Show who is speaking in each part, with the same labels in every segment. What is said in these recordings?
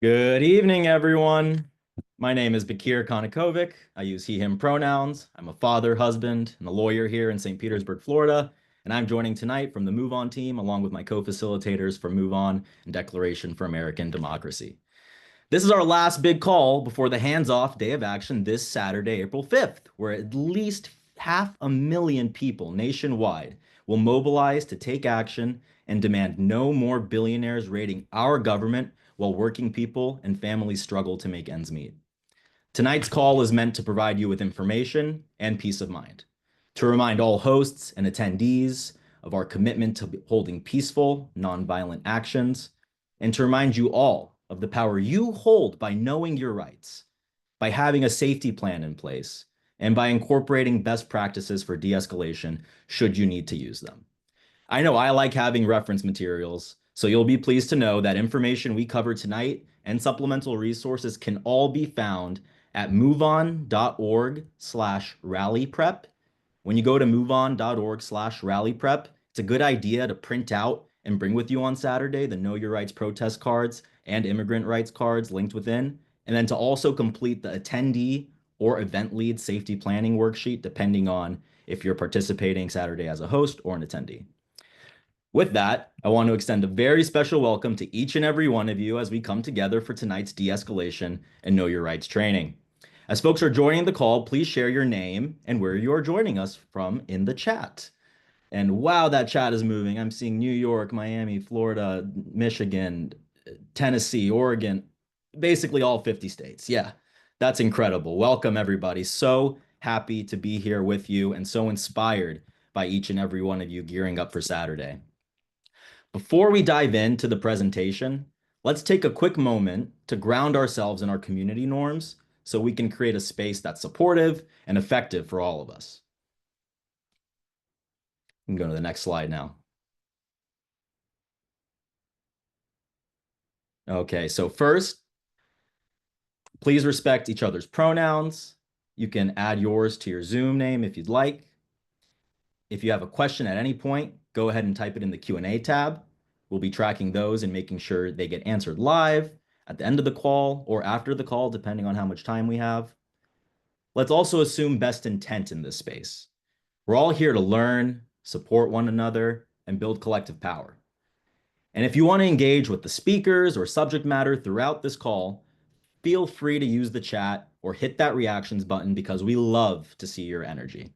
Speaker 1: Good evening, everyone. My name is Bakir Konikovic. I use he, him pronouns. I'm a father, husband, and a lawyer here in St. Petersburg, Florida. And I'm joining tonight from the Move On team, along with my co-facilitators for Move On and Declaration for American Democracy. This is our last big call before the hands-off day of action this Saturday, April 5th, where at least 500,000 people nationwide will mobilize to take action and demand no more billionaires raiding our government while working people and families struggle to make ends meet. Tonight's call is meant to provide you with information and peace of mind, to remind all hosts and attendees of our commitment to holding peaceful, nonviolent actions, and to remind you all of the power you hold by knowing your rights, by having a safety plan in place, and by incorporating best practices for de-escalation should you need to use them. I know I like having reference materials, so you'll be pleased to know that information we cover tonight and supplemental resources can all be found at moveon.org/rallyprep. When you go to moveon.org/rallyprep, it's a good idea to print out and bring with you on Saturday the Know Your Rights protest cards and immigrant rights cards linked within, and then to also complete the attendee or event lead safety planning worksheet, depending on if you're participating Saturday as a host or an attendee. With that, I want to extend a very special welcome to each and every one of you as we come together for tonight's de-escalation and know your rights training. As folks are joining the call, please share your name and where you are joining us from in the chat. And wow, that chat is moving. I'm seeing New York, Miami, Florida, Michigan, Tennessee, Oregon, basically all 50 states. Yeah, that's incredible. Welcome, everybody. So happy to be here with you and so inspired by each and every one of you gearing up for Saturday. Before we dive into the presentation, let's take a quick moment to ground ourselves in our community norms so we can create a space that's supportive and effective for all of us. You can go to the next slide now. Okay, so first, please respect each other's pronouns. You can add yours to your Zoom name if you'd like. If you have a question at any point, go ahead and type it in the Q&A tab. We'll be tracking those and making sure they get answered live at the end of the call or after the call, depending on how much time we have. Let's also assume best intent in this space. We're all here to learn, support one another, and build collective power. And if you want to engage with the speakers or subject matter throughout this call, feel free to use the chat or hit that reactions button because we love to see your energy.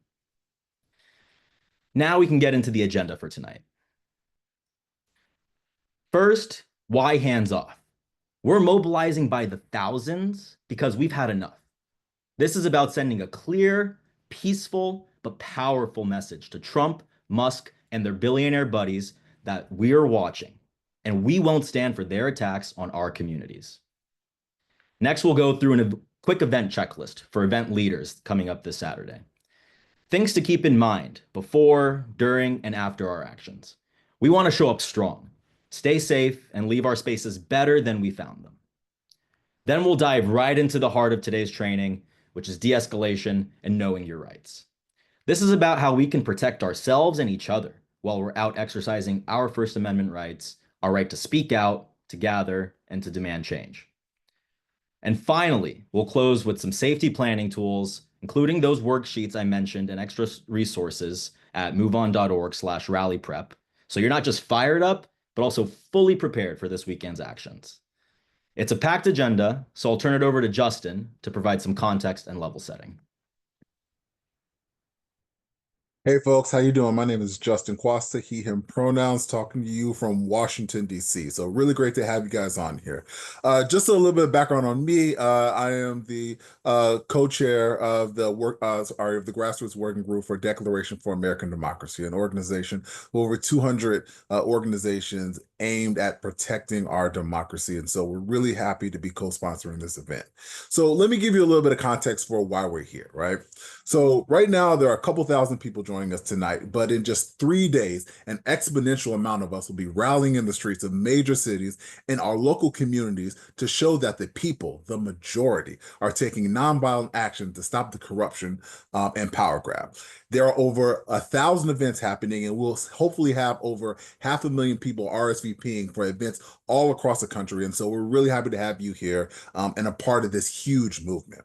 Speaker 1: Now we can get into the agenda for tonight. First, why hands off? We're mobilizing by the thousands because we've had enough. This is about sending a clear, peaceful, but powerful message to Trump, Musk, and their billionaire buddies that we're watching, and we won't stand for their attacks on our communities. Next, we'll go through a quick event checklist for event leaders coming up this Saturday. Things to keep in mind before, during, and after our actions. We want to show up strong, stay safe, and leave our spaces better than we found them. Then we'll dive right into the heart of today's training, which is de-escalation and knowing your rights. This is about how we can protect ourselves and each other while we're out exercising our First Amendment rights, our right to speak out, to gather, and to demand change. And finally, we'll close with some safety planning tools, including those worksheets I mentioned and extra resources at moveon.org/rallyprep. So you're not just fired up, but also fully prepared for this weekend's actions. It's a packed agenda, so I'll turn it over to Justin to provide some context and level setting.
Speaker 2: Hey folks, how you doing? My name is Justin Quasta, he, him pronouns, talking to you from Washington, D.C. So really great to have you guys on here. Just a little bit of background on me. I am the co-chair of the of the Grassroots Working Group for Declaration for American Democracy, an organization with over 200 organizations aimed at protecting our democracy. And so we're really happy to be co-sponsoring this event. So let me give you a little bit of context for why we're here, right? So right now, there are a couple thousand people joining us tonight, but in just 3 days, an exponential amount of us will be rallying in the streets of major cities and our local communities to show that the people, the majority, are taking nonviolent action to stop the corruption and power grab. There are over 1,000 events happening, and we'll hopefully have over 500,000 people RSVPing for events all across the country. And so we're really happy to have you here and a part of this huge movement.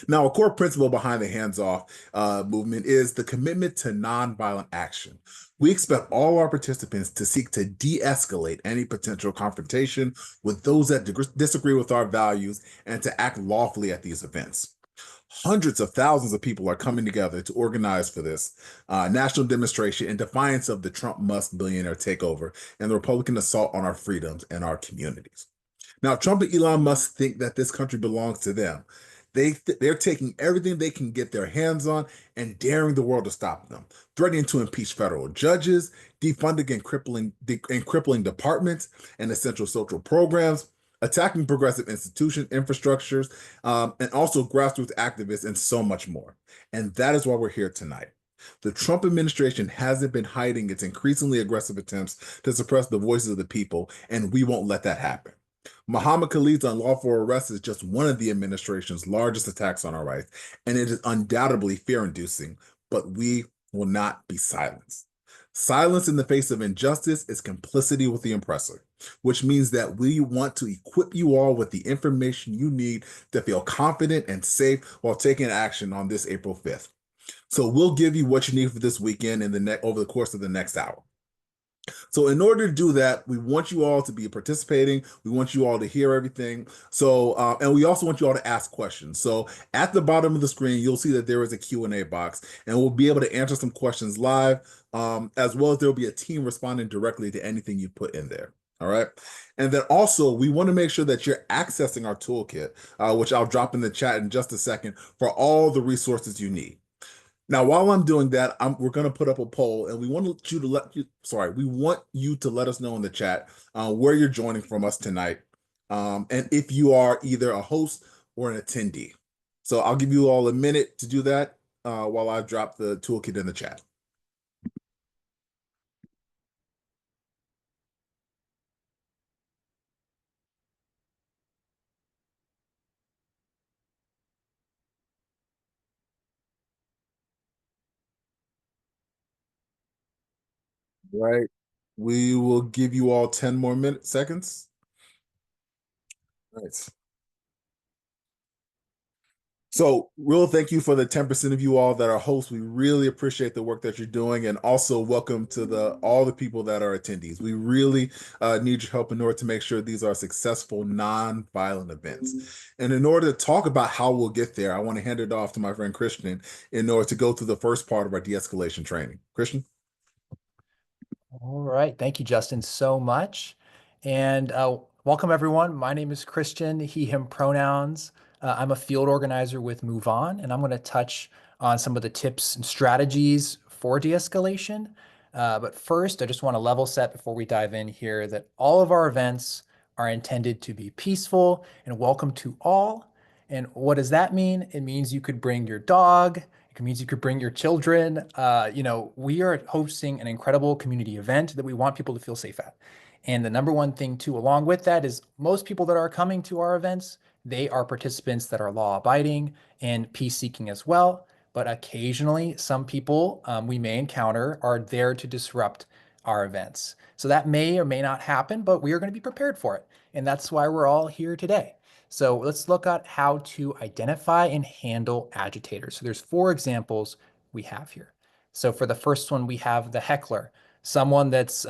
Speaker 2: Now, a core principle behind the hands-off movement is the commitment to nonviolent action. We expect all our participants to seek to de-escalate any potential confrontation with those that disagree with our values and to act lawfully at these events. Hundreds of thousands of people are coming together to organize for this national demonstration in defiance of the Trump Musk billionaire takeover and the Republican assault on our freedoms and our communities. Now, Trump and Elon Musk think that this country belongs to them. They're taking everything they can get their hands on and daring the world to stop them, threatening to impeach federal judges, defunding and crippling departments and essential social programs, attacking progressive infrastructures, and also grassroots activists, and so much more. And that is why we're here tonight. The Trump administration hasn't been hiding its increasingly aggressive attempts to suppress the voices of the people, and we won't let that happen. Muhammad Khalid's unlawful arrest is just one of the administration's largest attacks on our rights, and it is undoubtedly fear-inducing, but we will not be silenced. Silence in the face of injustice is complicity with the oppressor, which means that we want to equip you all with the information you need to feel confident and safe while taking action on this April 5th. So we'll give you what you need for this weekend over the course of the next hour. So in order to do that, we want you all to be participating. We want you all to hear everything. So, and we also want you all to ask questions. So at the bottom of the screen, you'll see that there is a Q&A box, and we'll be able to answer some questions live, as well as there will be a team responding directly to anything you put in there. All right. And then also, we want to make sure that you're accessing our toolkit, which I'll drop in the chat in just a second, for all the resources you need. Now, while I'm doing that, we're going to put up a poll, and we want you to let us know in the chat where you're joining from us tonight, and if you are either a host or an attendee. So I'll give you all a minute to do that while I drop the toolkit in the chat. Right. We will give you all 10 more seconds. All right. So real thank you for the 10% of you all that are hosts. We really appreciate the work that you're doing. And also welcome to all the people that are attendees. We really need your help in order to make sure these are successful, non-violent events. And in order to talk about how we'll get there, I want to hand it off to my friend Christian in order to go through the first part of our de-escalation training. Christian?
Speaker 3: All right. Thank you, Justin, so much. And welcome, everyone. My name is Christian, he, him pronouns. I'm a field organizer with Move On, and I'm going to touch on some of the tips and strategies for de-escalation. But first, I just want to level set before we dive in here that all of our events are intended to be peaceful and welcome to all. And what does that mean? It means you could bring your dog. It means you could bring your children. We are hosting an incredible community event that we want people to feel safe at. And the number one thing too, along with that, is most people that are coming to our events, they are participants that are law abiding and peace seeking as well. But occasionally, some people we may encounter are there to disrupt our events. So that may or may not happen, but we are going to be prepared for it. And that's why we're all here today. So let's look at how to identify and handle agitators. So there's 4 examples we have here. So for the first one, we have the heckler, someone that's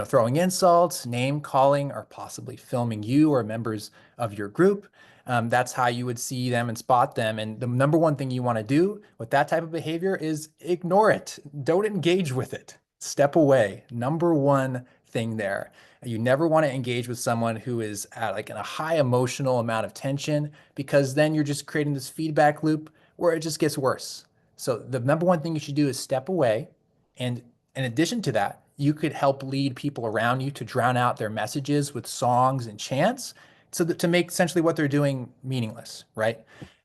Speaker 3: throwing insults, name calling, or possibly filming you or members of your group. That's how you would see them and spot them. And the number one thing you want to do with that type of behavior is ignore it. Don't engage with it. Step away. Number one thing there. You never want to engage with someone who is at like in a high emotional amount of tension, because then you're just creating this feedback loop where it just gets worse. So the number one thing you should do is step away. And in addition to that, you could help lead people around you to drown out their messages with songs and chants, so that to make essentially what they're doing meaningless, right?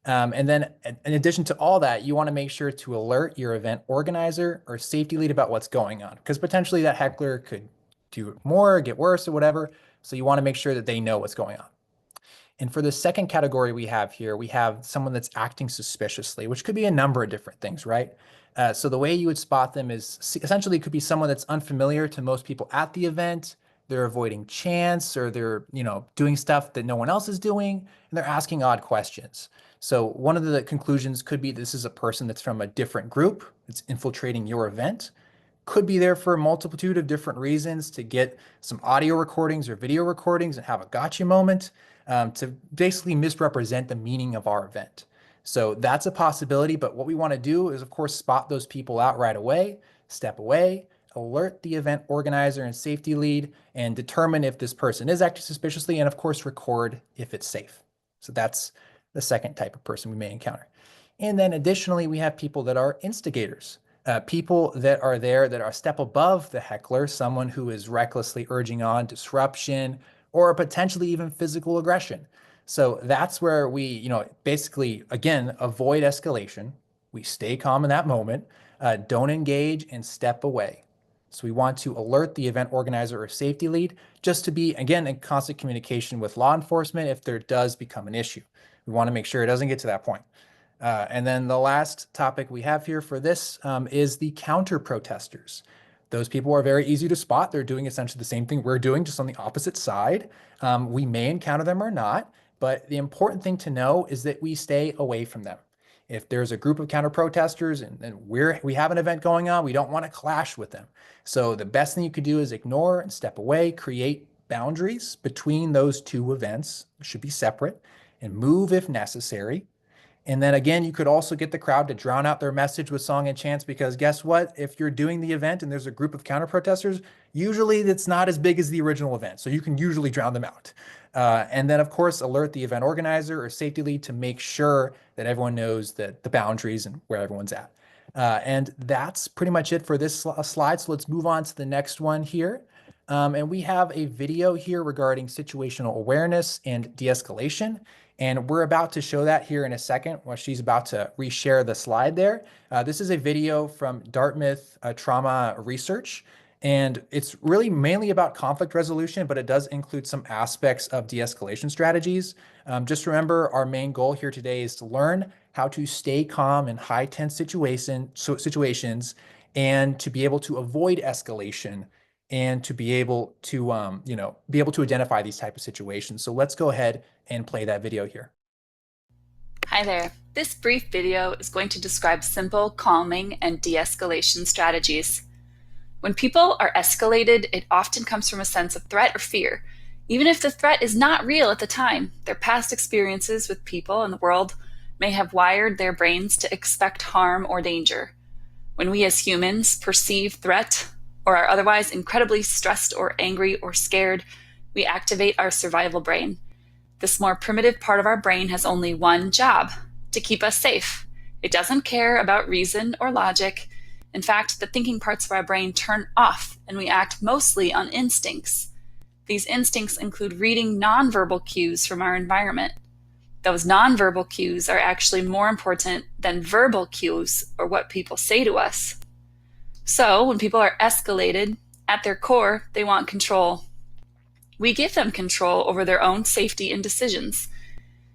Speaker 3: And then in addition to all that, you want to make sure to alert your event organizer or safety lead about what's going on, because potentially that heckler could do more, get worse, or whatever. So you want to make sure that they know what's going on. And for the second category we have here, we have someone that's acting suspiciously, which could be a number of different things, right? So the way you would spot them is essentially it could be someone that's unfamiliar to most people at the event. They're avoiding chance, or they're, doing stuff that no one else is doing, and they're asking odd questions. So one of the conclusions could be this is a person that's from a different group that's infiltrating your event. Could be there for a multitude of different reasons, to get some audio recordings or video recordings and have a gotcha moment, to basically misrepresent the meaning of our event. So that's a possibility, but what we want to do is, of course, spot those people out right away, step away, alert the event organizer and safety lead, and determine if this person is acting suspiciously, and of course, record if it's safe. So that's the second type of person we may encounter. And then additionally, we have people that are instigators. People that are there that are a step above the heckler, someone who is recklessly urging on disruption or potentially even physical aggression. So that's where we, basically, again, avoid escalation. We stay calm in that moment, don't engage, and step away. So we want to alert the event organizer or safety lead, just to be, again, in constant communication with law enforcement if there does become an issue. We want to make sure it doesn't get to that point. And then the last topic we have here for this is the counter protesters. Those people are very easy to spot. They're doing essentially the same thing we're doing, just on the opposite side. We may encounter them or not, but the important thing to know is that we stay away from them. If there's a group of counter protesters and we have an event going on, we don't want to clash with them. So the best thing you could do is ignore and step away, create boundaries between those two events, should be separate, and move if necessary. And then again, you could also get the crowd to drown out their message with song and chants, because guess what? If you're doing the event and there's a group of counter protesters, usually it's not as big as the original event. So you can usually drown them out. And then, of course, alert the event organizer or safety lead to make sure that everyone knows the boundaries and where everyone's at. And that's pretty much it for this slide. So let's move on to the next one here. And we have a video here regarding situational awareness and de-escalation. And we're about to show that here in a second while she's about to reshare the slide there. This is a video from Dartmouth Trauma Research, and it's really mainly about conflict resolution, but it does include some aspects of de-escalation strategies. Just remember, our main goal here today is to learn how to stay calm in high tense situations, and to be able to avoid escalation, and to be able to identify these type of situations. So let's go ahead and play that video here.
Speaker 4: Hi there. This brief video is going to describe simple calming and de-escalation strategies. When people are escalated, it often comes from a sense of threat or fear. Even if the threat is not real at the time, their past experiences with people and the world may have wired their brains to expect harm or danger. When we as humans perceive threat or are otherwise incredibly stressed or angry or scared, we activate our survival brain. This more primitive part of our brain has only one job: to keep us safe. It doesn't care about reason or logic. In fact, the thinking parts of our brain turn off and we act mostly on instincts. These instincts include reading nonverbal cues from our environment. Those nonverbal cues are actually more important than verbal cues or what people say to us. So when people are escalated, at their core, they want control. We give them control over their own safety and decisions.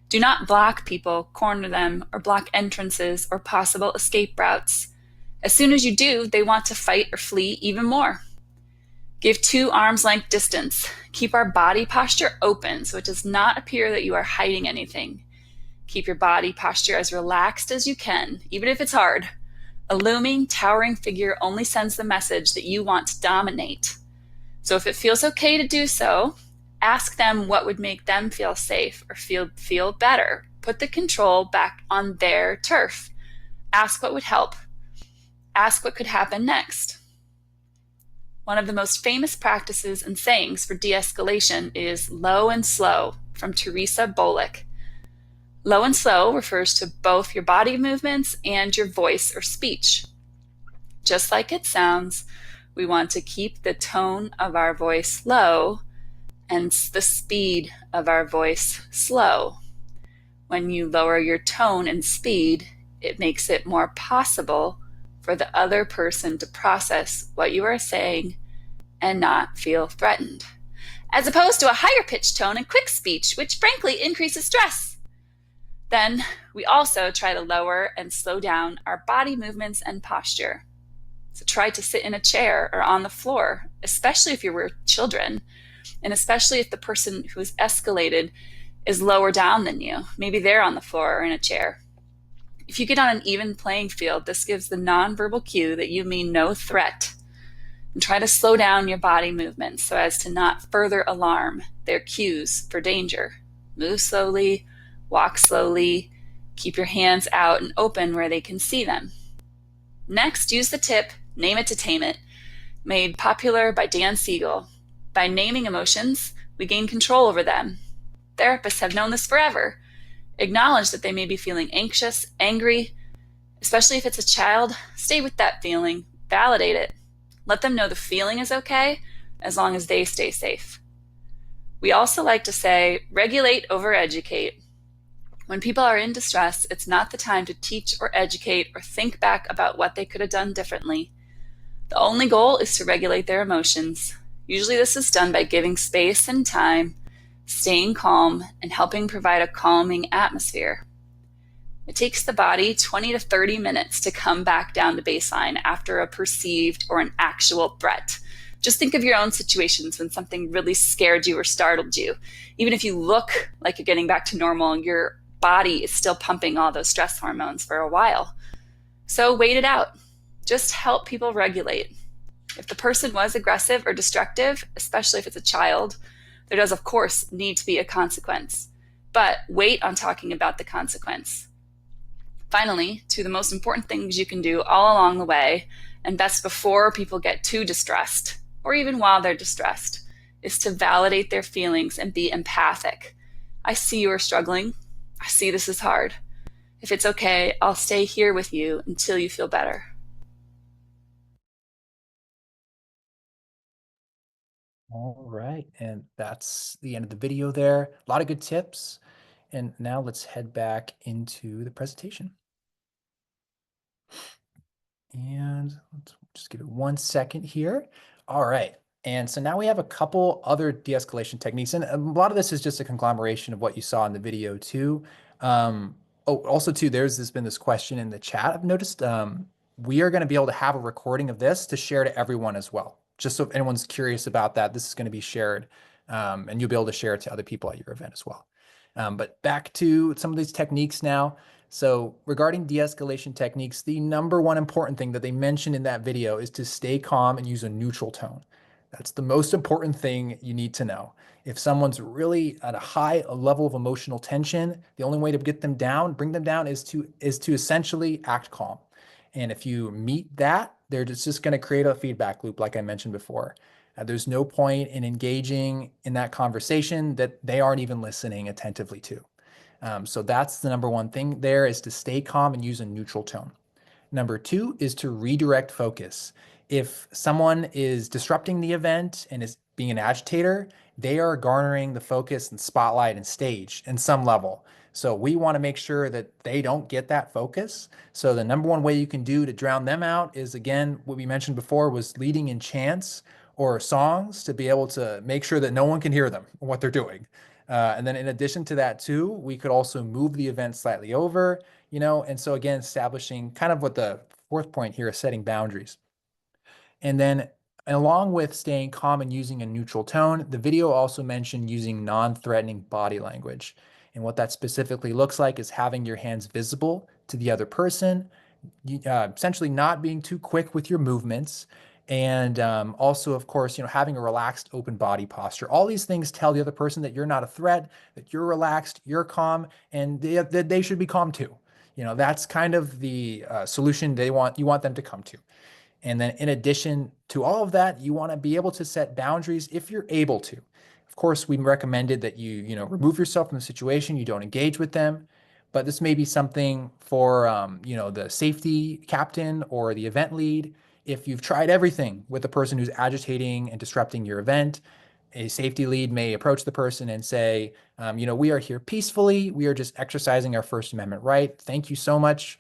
Speaker 4: Do not block people, corner them, or block entrances or possible escape routes. As soon as you do, they want to fight or flee even more. Give 2 arms length distance. Keep our body posture open so it does not appear that you are hiding anything. Keep your body posture as relaxed as you can, even if it's hard. A looming, towering figure only sends the message that you want to dominate. So if it feels okay to do so, ask them what would make them feel safe or feel better. Put the control back on their turf. Ask what would help. Ask what could happen next. One of the most famous practices and sayings for de-escalation is low and slow, from Teresa Bolick. Low and slow refers to both your body movements and your voice or speech. Just like it sounds, we want to keep the tone of our voice low and the speed of our voice slow. When you lower your tone and speed, it makes it more possible for the other person to process what you are saying and not feel threatened, as opposed to a higher pitched tone and quick speech, which frankly increases stress. Then We also try to lower and slow down our body movements and posture. So try to sit in a chair or on the floor, especially if you were children, and especially if the person who is escalated is lower down than you. Maybe they're on the floor or in a chair. If you get on an even playing field, this gives the nonverbal cue that you mean no threat. And try to slow down your body movements so as to not further alarm their cues for danger. Move slowly, walk slowly, keep your hands out and open where they can see them. Next, use the tip, name it to tame it, made popular by Dan Siegel. By naming emotions, we gain control over them. Therapists have known this forever. Acknowledge that they may be feeling anxious, angry, especially if it's a child. Stay with that feeling, validate it. Let them know the feeling is okay as long as they stay safe. We also like to say, regulate over educate. When people are in distress, it's not the time to teach or educate or think back about what they could have done differently. The only goal is to regulate their emotions. Usually this is done by giving space and time, staying calm, and helping provide a calming atmosphere. It takes the body 20 to 30 minutes to come back down to baseline after a perceived or an actual threat. Just think of your own situations when something really scared you or startled you. Even if you look like you're getting back to normal, your body is still pumping all those stress hormones for a while. So wait it out. Just help people regulate. If the person was aggressive or destructive, especially if it's a child, there does, of course, need to be a consequence. But wait on talking about the consequence. Finally, two of the most important things you can do all along the way, and best before people get too distressed, or even while they're distressed, is to validate their feelings and be empathic. I see you are struggling. I see this is hard. If it's okay, I'll stay here with you until you feel better.
Speaker 3: All right, and that's the end of the video there. A lot of good tips. And now let's head back into the presentation. And let's just give it 1 second here. All right. And so now we have a couple other de-escalation techniques. And a lot of this is just a conglomeration of what you saw in the video too. Also too, there's been this question in the chat. I've noticed we are going to be able to have a recording of this to share to everyone as well. Just so if anyone's curious about that, this is going to be shared and you'll be able to share it to other people at your event as well. But back to some of these techniques now. So regarding de-escalation techniques, the number one important thing that they mentioned in that video is to stay calm and use a neutral tone. That's the most important thing you need to know. If someone's really at a high level of emotional tension, the only way to get them down, bring them down is to essentially act calm. And if you meet that, they're just going to create a feedback loop like I mentioned before. There's no point in engaging in that conversation that they aren't even listening attentively to. So that's the number one thing there is to stay calm and use a neutral tone. Number two is to redirect focus. If someone is disrupting the event and is being an agitator, they are garnering the focus and spotlight and stage in some level. So we want to make sure that they don't get that focus. So the number one way you can do to drown them out is, again, what we mentioned before was leading in chants or songs to be able to make sure that no one can hear them or what they're doing. And then in addition to that too, we could also move the event slightly over, and so again, establishing kind of what the fourth point here is setting boundaries. And then along with staying calm and using a neutral tone, the video also mentioned using non-threatening body language. And what that specifically looks like is having your hands visible to the other person, essentially not being too quick with your movements, and also, of course, having a relaxed, open body posture. All these things tell the other person that you're not a threat, that you're relaxed, you're calm, and that they should be calm too. That's kind of the solution you want them to come to. And then in addition to all of that, you want to be able to set boundaries if you're able to. Of course, we recommended that you remove yourself from the situation, you don't engage with them. But this may be something for the safety captain or the event lead. If you've tried everything with the person who's agitating and disrupting your event, a safety lead may approach the person and say, we are here peacefully. We are just exercising our First Amendment right. Thank you so much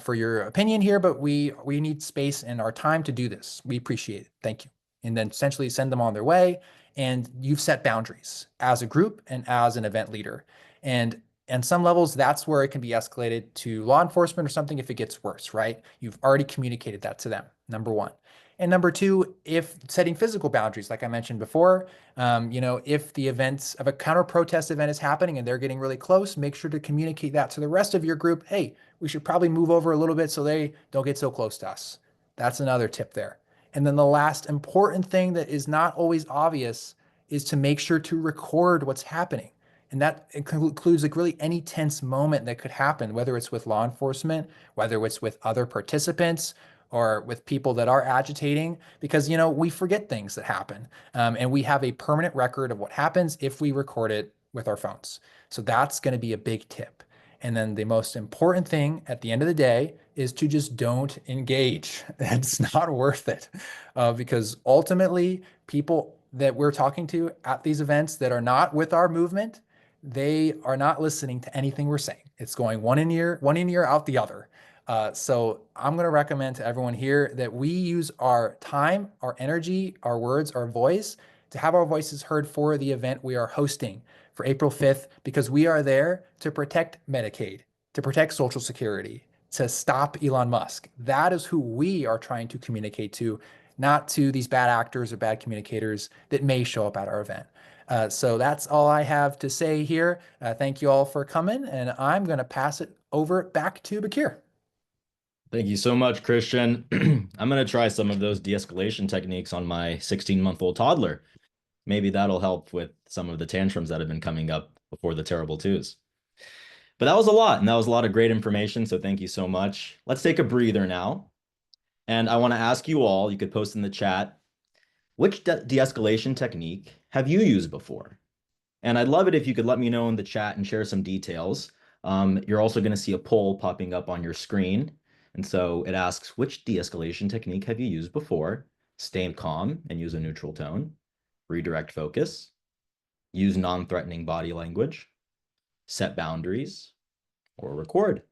Speaker 3: for your opinion here, but we need space and our time to do this. We appreciate it. Thank you. And then essentially send them on their way. And you've set boundaries as a group and as an event leader. And And some levels, that's where it can be escalated to law enforcement or something if it gets worse, right? You've already communicated that to them, number one. And number two, if setting physical boundaries, like I mentioned before, if the events of a counter protest event is happening and they're getting really close, make sure to communicate that to the rest of your group. Hey, we should probably move over a little bit so they don't get so close to us. That's another tip there. And then the last important thing that is not always obvious is to make sure to record what's happening. And that includes like really any tense moment that could happen, whether it's with law enforcement, whether it's with other participants, or with people that are agitating, because we forget things that happen, and we have a permanent record of what happens if we record it with our phones. So that's going to be a big tip. And then the most important thing at the end of the day is to just don't engage. It's not worth it, because ultimately people that we're talking to at these events that are not with our movement, they are not listening to anything we're saying. It's going one in ear, out the other. So I'm going to recommend to everyone here that we use our time, our energy, our words, our voice to have our voices heard for the event we are hosting for April 5th, because we are there to protect Medicaid, to protect Social Security, to stop Elon Musk. That is who we are trying to communicate to, not to these bad actors or bad communicators that may show up at our event. So that's all I have to say here. Thank you all for coming, and I'm going to pass it over back to Bakir.
Speaker 1: Thank you so much, Christian. I'm going to try some of those de-escalation techniques on my 16-month-old toddler. Maybe that'll help with some of the tantrums that have been coming up before the terrible twos. But that was a lot, and that was a lot of great information, so thank you so much. Let's take a breather now. And I want to ask you all, you could post in the chat, which de-escalation technique have you used before? And I'd love it if you could let me know in the chat and share some details. You're also going to see a poll popping up on your screen. And so it asks, which de-escalation technique have you used before? Stay calm and use a neutral tone. Redirect focus. Use non-threatening body language. Set boundaries. Or record.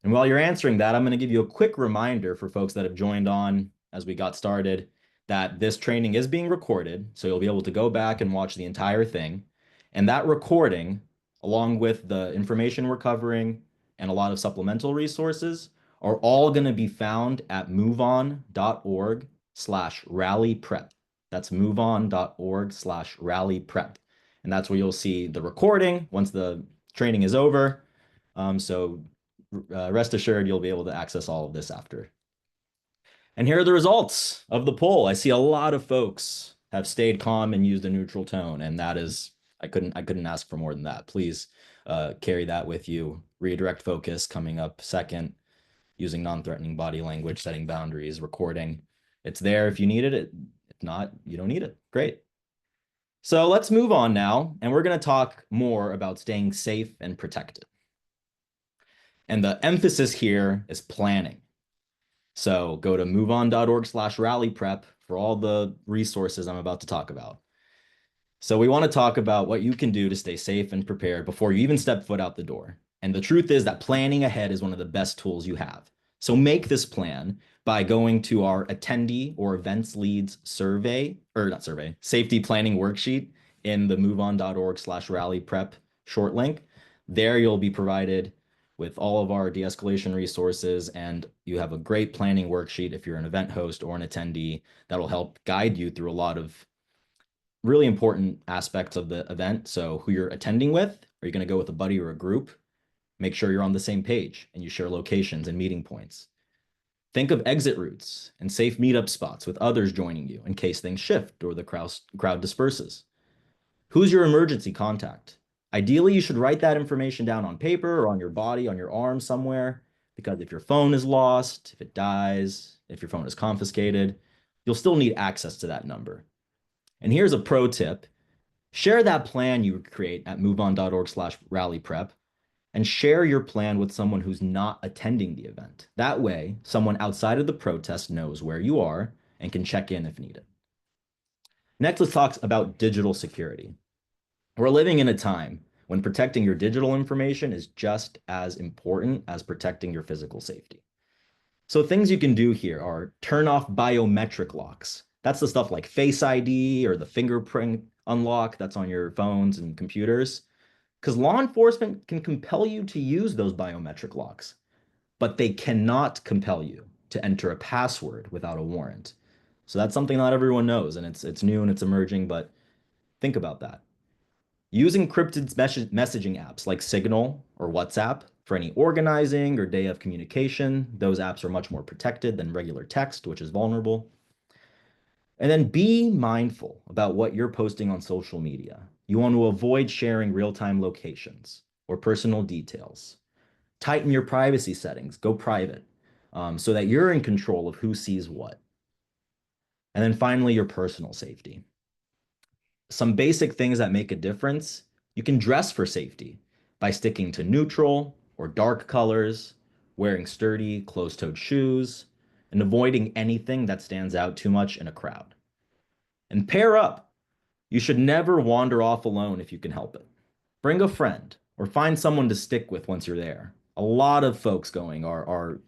Speaker 1: And while you're answering that, I'm going to give you a quick reminder for folks that have joined on as we got started that this training is being recorded, so you'll be able to go back and watch the entire thing. And that recording, along with the information we're covering and a lot of supplemental resources, are all going to be found at moveon.org/rallyprep. That's moveon.org/rallyprep. And that's where you'll see the recording once the training is over. So rest assured, you'll be able to access all of this after. And here are the results of the poll. I see a lot of folks have stayed calm and used a neutral tone, and that is, I couldn't ask for more than that. Please carry that with you. Redirect focus coming up second, using non-threatening body language, setting boundaries, recording. It's there if you need it. If not, you don't need it. Great. So let's move on now, and we're going to talk more about staying safe and protected. And the emphasis here is planning. So go to moveon.org/rallyprep for all the resources I'm about to talk about. So we want to talk about what you can do to stay safe and prepared before you even step foot out the door. And the truth is that planning ahead is one of the best tools you have. So make this plan by going to our attendee or events leads safety planning worksheet in the moveon.org/rallyprep short link. There you'll be provided with all of our de-escalation resources, and you have a great planning worksheet if you're an event host or an attendee that'll help guide you through a lot of really important aspects of the event. So who you're attending with, are you going to go with a buddy or a group? Make sure you're on the same page and you share locations and meeting points. Think of exit routes and safe meetup spots with others joining you in case things shift or the crowd disperses. Who's your emergency contact? Ideally, you should write that information down on paper or on your body, on your arm somewhere, because if your phone is lost, if it dies, if your phone is confiscated, you'll still need access to that number. And here's a pro tip. Share that plan you create at moveon.org/rallyprep and share your plan with someone who's not attending the event. That way, someone outside of the protest knows where you are and can check in if needed. Next, let's talk about digital security. We're living in a time when protecting your digital information is just as important as protecting your physical safety. So things you can do here are turn off biometric locks. That's the stuff like Face ID or the fingerprint unlock that's on your phones and computers. because law enforcement can compel you to use those biometric locks, but they cannot compel you to enter a password without a warrant. So that's something not everyone knows, and it's new and it's emerging, but think about that. Use encrypted messaging apps like Signal or WhatsApp for any organizing or day of communication. Those apps are much more protected than regular text, which is vulnerable. And then be mindful about what you're posting on social media. You want to avoid sharing real-time locations or personal details. Tighten your privacy settings, go private, so that you're in control of who sees what. And then finally, your personal safety. Some basic things that make a difference. You can dress for safety by sticking to neutral or dark colors, wearing sturdy, closed-toed shoes, and avoiding anything that stands out too much in a crowd. And pair up. You should never wander off alone if you can help it. Bring a friend or find someone to stick with once you're there. A lot of folks going are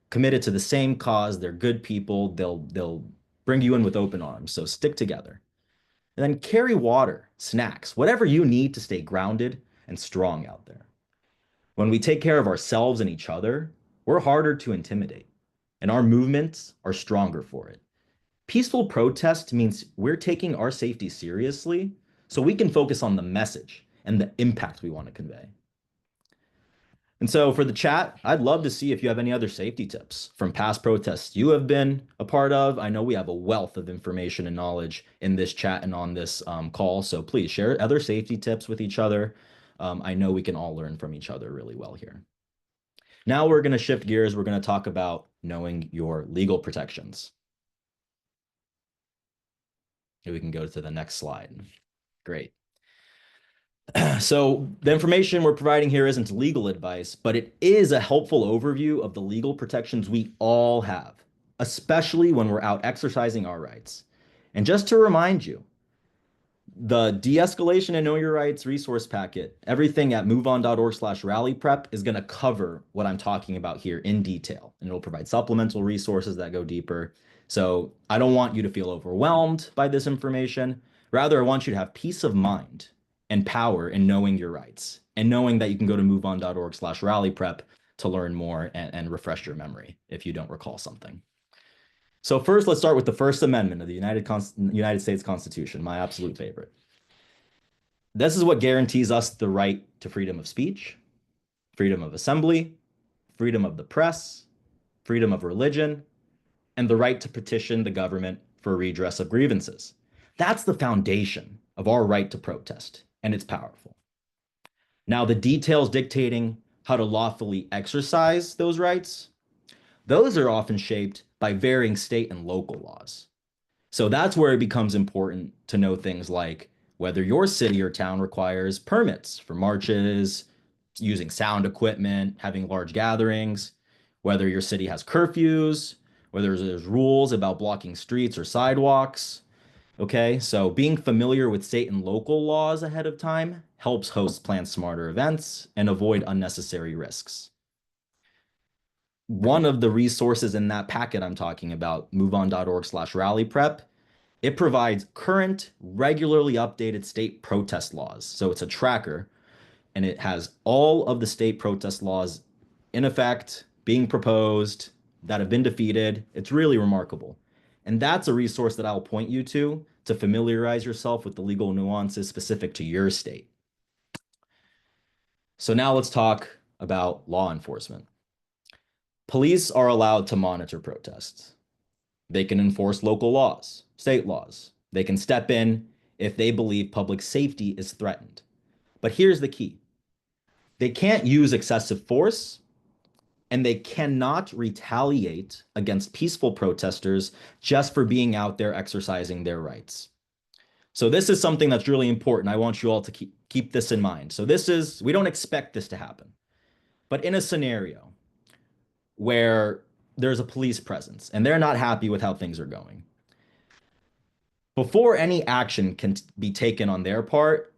Speaker 1: committed to the same cause. They're good people. They'll bring you in with open arms. So stick together. And then carry water, snacks, whatever you need to stay grounded and strong out there. When we take care of ourselves and each other, we're harder to intimidate, and our movements are stronger for it. Peaceful protest means we're taking our safety seriously so we can focus on the message and the impact we want to convey. And so for the chat, I'd love to see if you have any other safety tips from past protests you have been a part of. I know we have a wealth of information and knowledge in this chat and on this call, so please share other safety tips with each other. I know we can all learn from each other really well here. Now we're going to shift gears. We're going to talk about knowing your legal protections. We can go to the next slide. Great. So the information we're providing here isn't legal advice, but it is a helpful overview of the legal protections we all have, especially when we're out exercising our rights. And just to remind you, the de-escalation and know your rights resource packet, everything at moveon.org/rallyprep is going to cover what I'm talking about here in detail, and it'll provide supplemental resources that go deeper. So I don't want you to feel overwhelmed by this information. Rather, I want you to have peace of mind and power in knowing your rights and knowing that you can go to moveon.org/rallyprep to learn more and refresh your memory if you don't recall something. So first, let's start with the First Amendment of the United States Constitution, my absolute favorite. This is what guarantees us the right to freedom of speech, freedom of assembly, freedom of the press, freedom of religion, and the right to petition the government for redress of grievances. That's the foundation of our right to protest, and it's powerful. Now, the details dictating how to lawfully exercise those rights, those are often shaped by varying state and local laws. So that's where it becomes important to know things like whether your city or town requires permits for marches, using sound equipment, having large gatherings, whether your city has curfews, whether there's rules about blocking streets or sidewalks. Okay, so being familiar with state and local laws ahead of time helps hosts plan smarter events and avoid unnecessary risks. One of the resources in that packet I'm talking about, moveon.org/rallyprep, it provides current, regularly updated state protest laws. So it's a tracker, and it has all of the state protest laws in effect, being proposed, that have been defeated. It's really remarkable. And that's a resource that I'll point you to familiarize yourself with the legal nuances specific to your state. So now let's talk about law enforcement. Police are allowed to monitor protests. They can enforce local laws, state laws. They can step in if they believe public safety is threatened. But here's the key. They can't use excessive force, and they cannot retaliate against peaceful protesters just for being out there exercising their rights. So this is something that's really important. I want you all to keep this in mind. So we don't expect this to happen. But in a scenario where there's a police presence and they're not happy with how things are going, before any action can be taken on their part,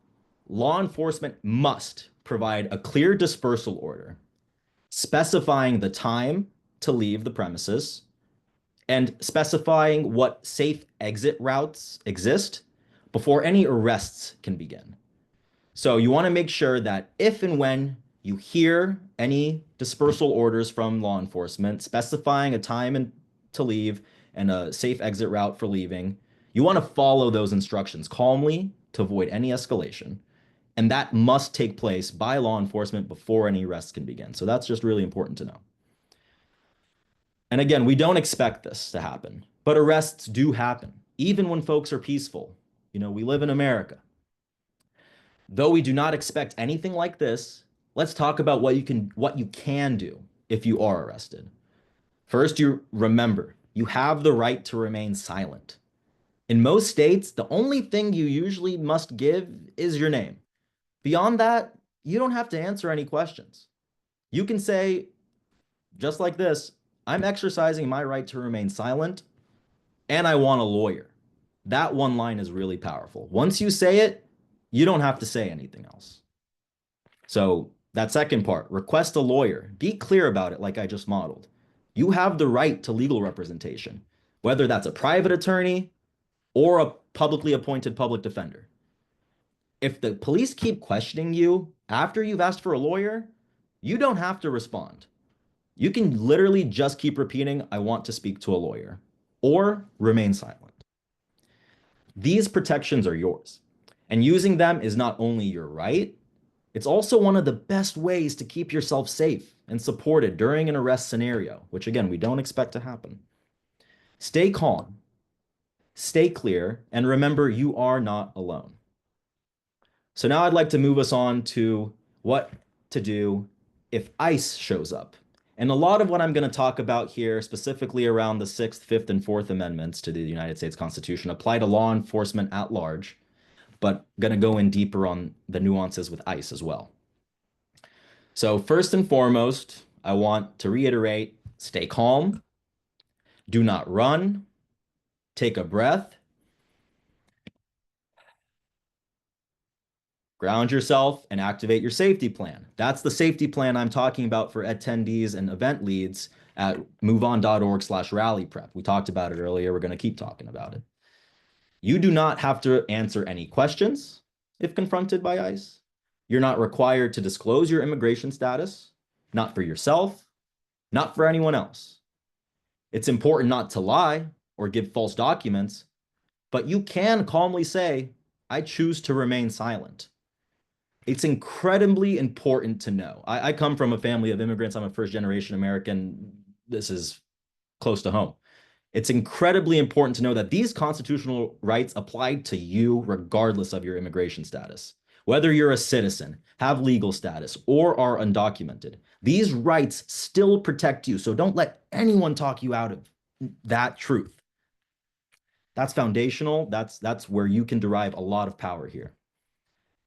Speaker 1: law enforcement must provide a clear dispersal order specifying the time to leave the premises and specifying what safe exit routes exist before any arrests can begin. So you want to make sure that if and when you hear any dispersal orders from law enforcement specifying a time and to leave and a safe exit route for leaving, you want to follow those instructions calmly to avoid any escalation. And that must take place by law enforcement before any arrests can begin. So that's just really important to know. And again, we don't expect this to happen, but arrests do happen, even when folks are peaceful. You know, we live in America. Though we do not expect anything like this, let's talk about what you can do if you are arrested. First, you remember, you have the right to remain silent. In most states, the only thing you usually must give is your name. Beyond that, you don't have to answer any questions. You can say, just like this, I'm exercising my right to remain silent, and I want a lawyer. That one line is really powerful. Once you say it, you don't have to say anything else. So that second part, request a lawyer. Be clear about it like I just modeled. You have the right to legal representation, whether that's a private attorney or a publicly appointed public defender. If the police keep questioning you after you've asked for a lawyer, you don't have to respond. You can literally just keep repeating, I want to speak to a lawyer, or remain silent. These protections are yours, and using them is not only your right, it's also one of the best ways to keep yourself safe and supported during an arrest scenario, which again, we don't expect to happen. Stay calm, stay clear, and remember you are not alone. So now I'd like to move us on to what to do if ICE shows up. And a lot of what I'm going to talk about here, specifically around the 6th, 5th, and 4th Amendments to the United States Constitution, apply to law enforcement at large, but going to go in deeper on the nuances with ICE as well. So first and foremost, I want to reiterate, stay calm, do not run, take a breath, ground yourself, and activate your safety plan. That's the safety plan I'm talking about for attendees and event leads at moveon.org/rally prep. We talked about it earlier. We're going to keep talking about it. You do not have to answer any questions if confronted by ICE. You're not required to disclose your immigration status, not for yourself, not for anyone else. It's important not to lie or give false documents, but you can calmly say, I choose to remain silent. It's incredibly important to know. I come from a family of immigrants. I'm a first-generation American. This is close to home. It's incredibly important to know that these constitutional rights apply to you regardless of your immigration status. Whether you're a citizen, have legal status, or are undocumented, these rights still protect you. So don't let anyone talk you out of that truth. That's foundational. That's where you can derive a lot of power here.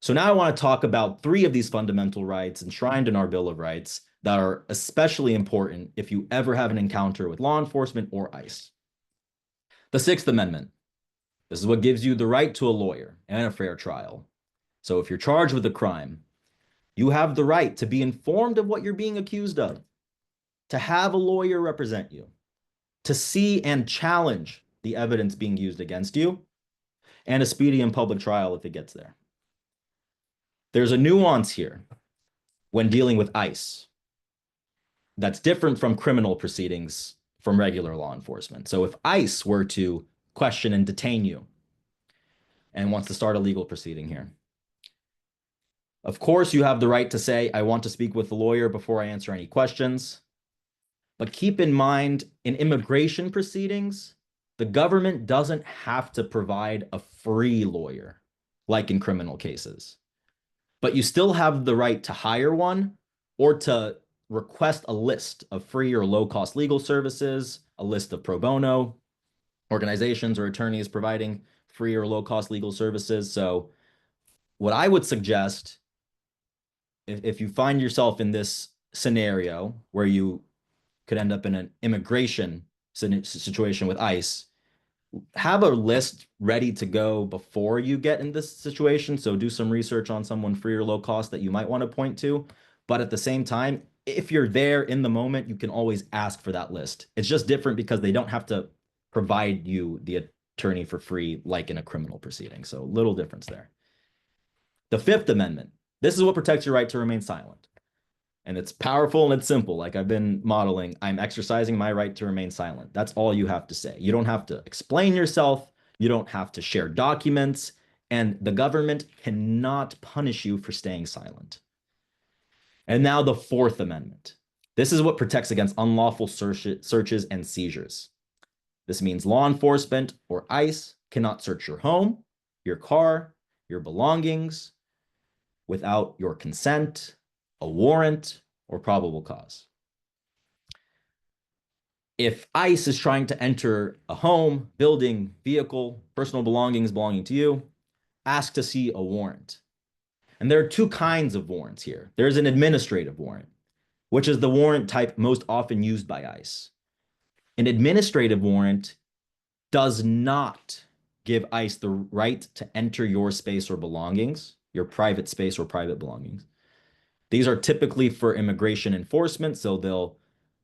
Speaker 1: So now I want to talk about 3 of these fundamental rights enshrined in our Bill of Rights that are especially important if you ever have an encounter with law enforcement or ICE. The 6th Amendment. This is what gives you the right to a lawyer and a fair trial. So if you're charged with a crime, you have the right to be informed of what you're being accused of, to have a lawyer represent you, to see and challenge the evidence being used against you, and a speedy and public trial if it gets there. There's a nuance here when dealing with ICE that's different from criminal proceedings from regular law enforcement. So if ICE were to question and detain you and wants to start a legal proceeding here, of course, you have the right to say, I want to speak with the lawyer before I answer any questions. But keep in mind, in immigration proceedings, the government doesn't have to provide a free lawyer, like in criminal cases. But you still have the right to hire one or to request a list of free or low-cost legal services, a list of pro bono organizations or attorneys providing free or low-cost legal services. So what I would suggest, if you find yourself in this scenario where you could end up in an immigration situation with ICE, have a list ready to go before you get in this situation. So do some research on someone free or low cost that you might want to point to. But at the same time, if you're there in the moment, you can always ask for that list. It's just different because they don't have to provide you the attorney for free like in a criminal proceeding. So little difference there. The Fifth Amendment. This is what protects your right to remain silent. And it's powerful and it's simple. Like I've been modeling, I'm exercising my right to remain silent. That's all you have to say. You don't have to explain yourself. You don't have to share documents. And the government cannot punish you for staying silent. And now the Fourth Amendment. This is what protects against unlawful searches and seizures. This means law enforcement or ICE cannot search your home, your car, your belongings without your consent, a warrant, or probable cause. If ICE is trying to enter a home, building, vehicle, personal belongings belonging to you, ask to see a warrant. And there are two kinds of warrants here. There's an administrative warrant, which is the warrant type most often used by ICE. An administrative warrant does not give ICE the right to enter your space or belongings, your private space or private belongings. These are typically for immigration enforcement, so they'll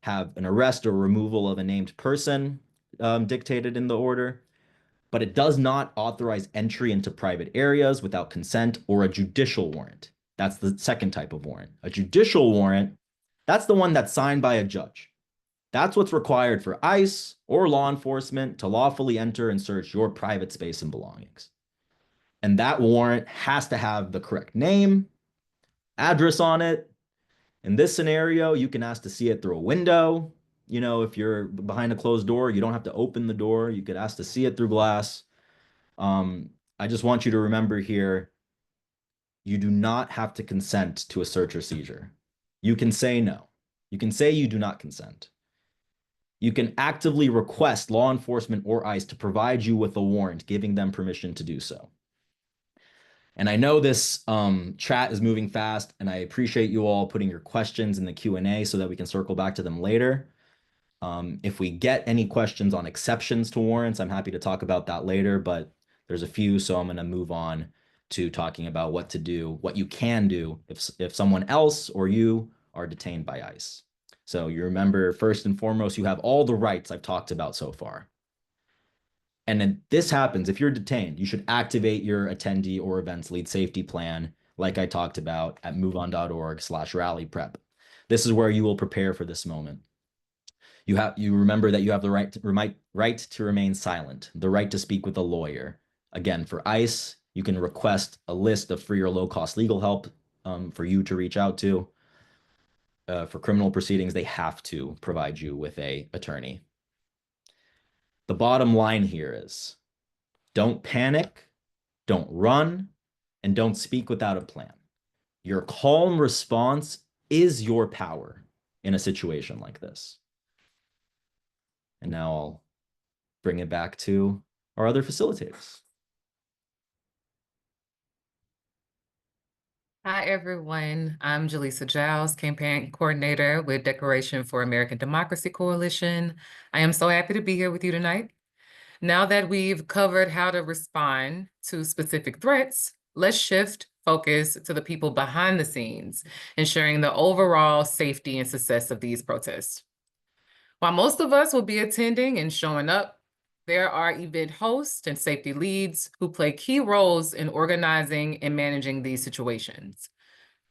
Speaker 1: have an arrest or removal of a named person dictated in the order, but it does not authorize entry into private areas without consent or a judicial warrant. That's the second type of warrant. A judicial warrant, that's the one that's signed by a judge. That's what's required for ICE or law enforcement to lawfully enter and search your private space and belongings. And that warrant has to have the correct name, address on it. In this scenario, you can ask to see it through a window. You know, if you're behind a closed door, you don't have to open the door. You could ask to see it through glass. I just want you to remember here, you do not have to consent to a search or seizure. You can say no. You can say you do not consent. You can actively request law enforcement or ICE to provide you with a warrant, giving them permission to do so. And I know this chat is moving fast, and I appreciate you all putting your questions in the Q&A so that we can circle back to them later. If we get any questions on exceptions to warrants, I'm happy to talk about that later, but there's a few, so I'm going to move on to talking about what to do, what you can do if someone else or you are detained by ICE. So you remember, first and foremost, you have all the rights I've talked about so far. And then this happens, if you're detained, you should activate your attendee or events lead safety plan, like I talked about at moveon.org/rallyprep. This is where you will prepare for this moment. You remember that you have the right to remain silent, the right to speak with a lawyer. Again, for ICE, you can request a list of free or low-cost legal help for you to reach out to. For criminal proceedings, they have to provide you with an attorney. The bottom line here is, don't panic, don't run, and don't speak without a plan. Your calm response is your power in a situation like this. And now I'll bring it back to our other facilitators.
Speaker 5: Hi, everyone. I'm Jaleesa Giles, campaign coordinator with Declaration for American Democracy Coalition. I am so happy to be here with you tonight. Now that we've covered how to respond to specific threats, let's shift focus to the people behind the scenes, ensuring the overall safety and success of these protests. While most of us will be attending and showing up, there are event hosts and safety leads who play key roles in organizing and managing these situations.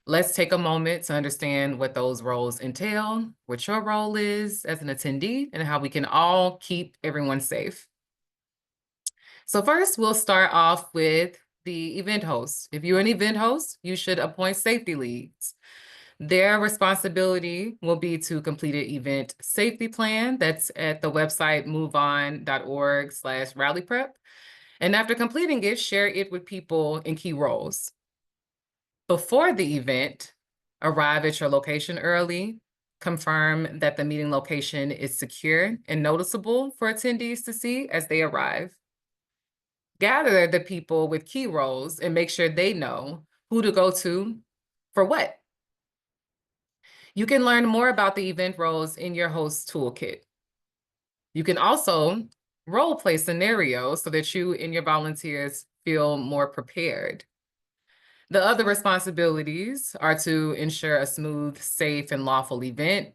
Speaker 5: Let's take a moment to understand what those roles entail, what your role is as an attendee, and how we can all keep everyone safe. So first, we'll start off with the event host. If you're an event host, you should appoint safety leads. Their responsibility will be to complete an event safety plan that's at the website moveon.org/rallyprep. And after completing it, share it with people in key roles. Before the event, arrive at your location early, confirm that the meeting location is secure and noticeable for attendees to see as they arrive. Gather the people with key roles and make sure they know who to go to for what. You can learn more about the event roles in your host toolkit. You can also role play scenarios so that you and your volunteers feel more prepared. The other responsibilities are to ensure a smooth, safe, and lawful event,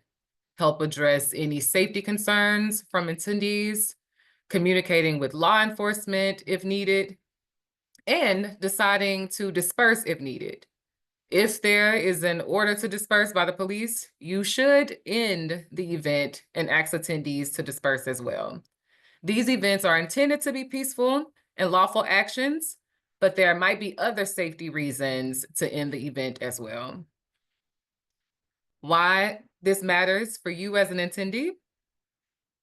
Speaker 5: help address any safety concerns from attendees, communicating with law enforcement if needed, and deciding to disperse if needed. If there is an order to disperse by the police, you should end the event and ask attendees to disperse as well. These events are intended to be peaceful and lawful actions, but there might be other safety reasons to end the event as well. Why this matters for you as an attendee?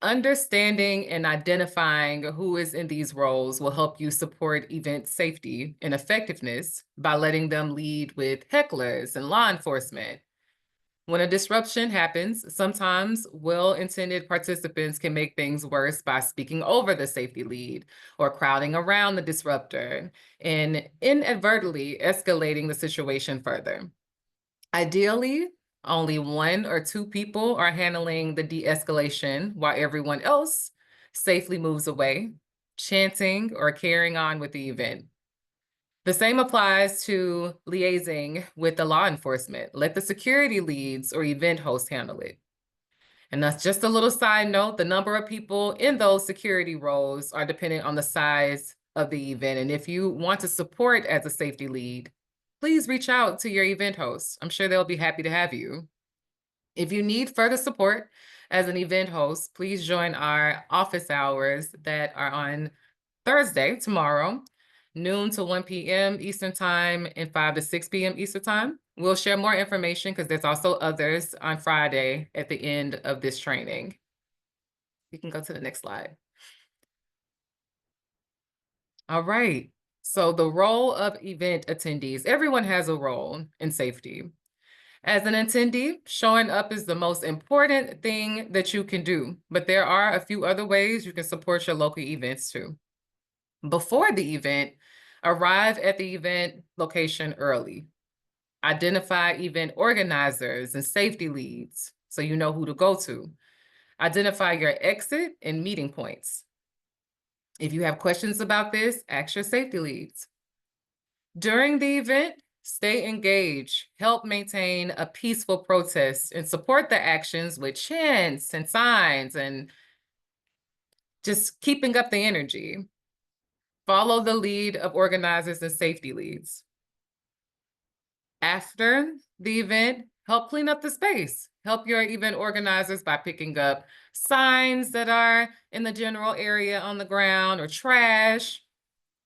Speaker 5: Understanding and identifying who is in these roles will help you support event safety and effectiveness by letting them lead with hecklers and law enforcement. When a disruption happens, sometimes well-intended participants can make things worse by speaking over the safety lead or crowding around the disruptor and inadvertently escalating the situation further. Ideally, only 1 or 2 people are handling the de-escalation while everyone else safely moves away, chanting or carrying on with the event. The same applies to liaising with the law enforcement. Let the security leads or event host handle it. And that's just a little side note. The number of people in those security roles are dependent on the size of the event. And if you want to support as a safety lead, please reach out to your event host. I'm sure they'll be happy to have you. If you need further support as an event host, please join our office hours that are on Thursday, tomorrow, noon to 1 p.m. Eastern Time and 5 to 6 p.m. Eastern Time. We'll share more information because there's also others on Friday at the end of this training. You can go to the next slide. All right. So the role of event attendees, everyone has a role in safety. As an attendee, showing up is the most important thing that you can do, but there are a few other ways you can support your local events too. Before the event, arrive at the event location early. Identify event organizers and safety leads so you know who to go to. Identify your exit and meeting points. If you have questions about this, ask your safety leads. During the event, stay engaged, help maintain a peaceful protest, and support the actions with chants and signs and just keeping up the energy. Follow the lead of organizers and safety leads. After the event, help clean up the space. Help your event organizers by picking up signs that are in the general area on the ground or trash.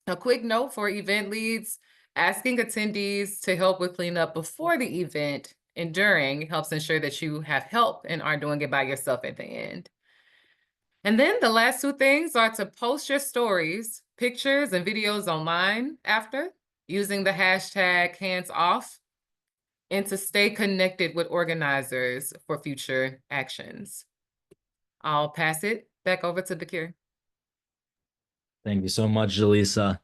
Speaker 5: A quick note for event leads, asking attendees to help with cleanup before the event and during helps ensure that you have help and aren't doing it by yourself at the end. And then the last 2 things are to post your stories, pictures, and videos online after using the hashtag #handsoff and to stay connected with organizers for future actions. I'll pass it back over to Bakir.
Speaker 1: Thank you so much, Jaleesa.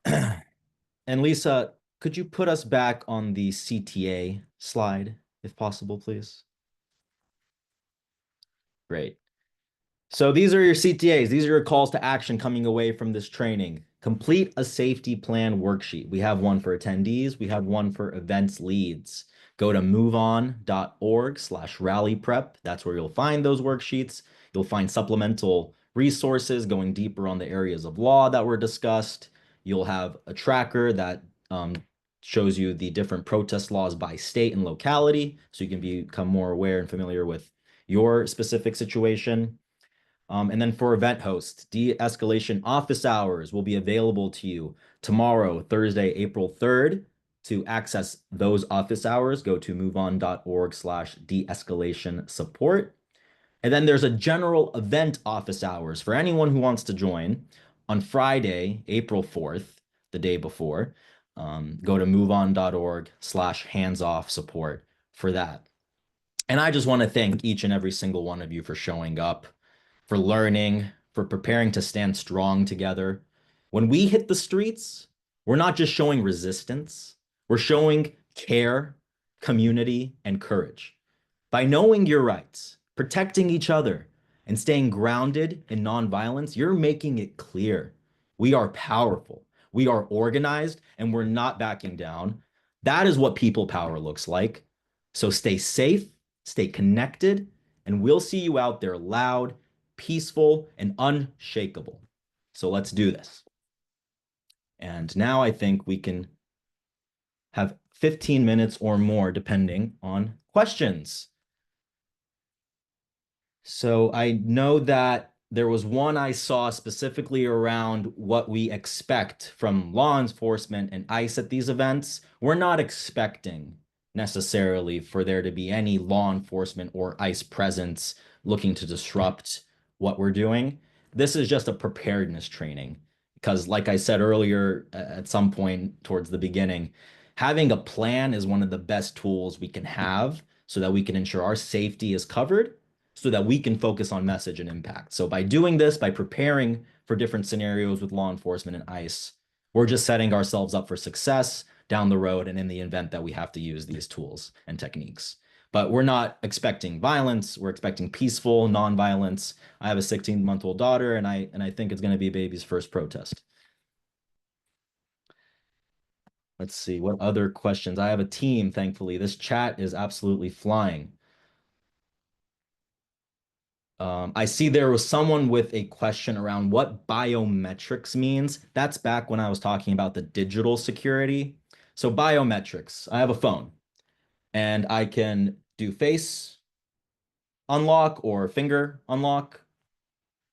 Speaker 1: And Lisa, could you put us back on the CTA slide, if possible, please? Great. So these are your CTAs. These are your calls to action coming away from this training. Complete a safety plan worksheet. We have one for attendees. We have one for events leads. Go to moveon.org/rallyprep. That's where you'll find those worksheets. You'll find supplemental resources going deeper on the areas of law that were discussed. You'll have a tracker that shows you the different protest laws by state and locality, so you can become more aware and familiar with your specific situation. And then for event hosts, de-escalation office hours will be available to you tomorrow, Thursday, April 3rd. To access those office hours, go to moveon.org/de-escalation support. And then there's a general event office hours for anyone who wants to join on Friday, April 4th, the day before. Go to moveon.org/handsoff support for that. And I just want to thank each and every single one of you for showing up, for learning, for preparing to stand strong together. When we hit the streets, we're not just showing resistance, we're showing care, community, and courage. By knowing your rights, protecting each other, and staying grounded in nonviolence, you're making it clear we are powerful, we are organized, and we're not backing down. That is what people power looks like. So stay safe, stay connected, and we'll see you out there loud, peaceful, and unshakable. So let's do this. And now I think we can have 15 minutes or more, depending on questions. So I know that there was one I saw specifically around what we expect from law enforcement and ICE at these events. We're not expecting necessarily for there to be any law enforcement or ICE presence looking to disrupt what we're doing. This is just a preparedness training because, like I said earlier, at some point towards the beginning, having a plan is one of the best tools we can have so that we can ensure our safety is covered so that we can focus on message and impact. So by doing this, by preparing for different scenarios with law enforcement and ICE, we're just setting ourselves up for success down the road and in the event that we have to use these tools and techniques. But we're not expecting violence. We're expecting peaceful nonviolence. I have a 16-month-old daughter, and I think it's going to be baby's first protest. Let's see, what other questions? I have a team, thankfully. This chat is absolutely flying. I see there was someone with a question around what biometrics means. That's back when I was talking about the digital security. So biometrics, I have a phone and I can do face unlock or finger unlock.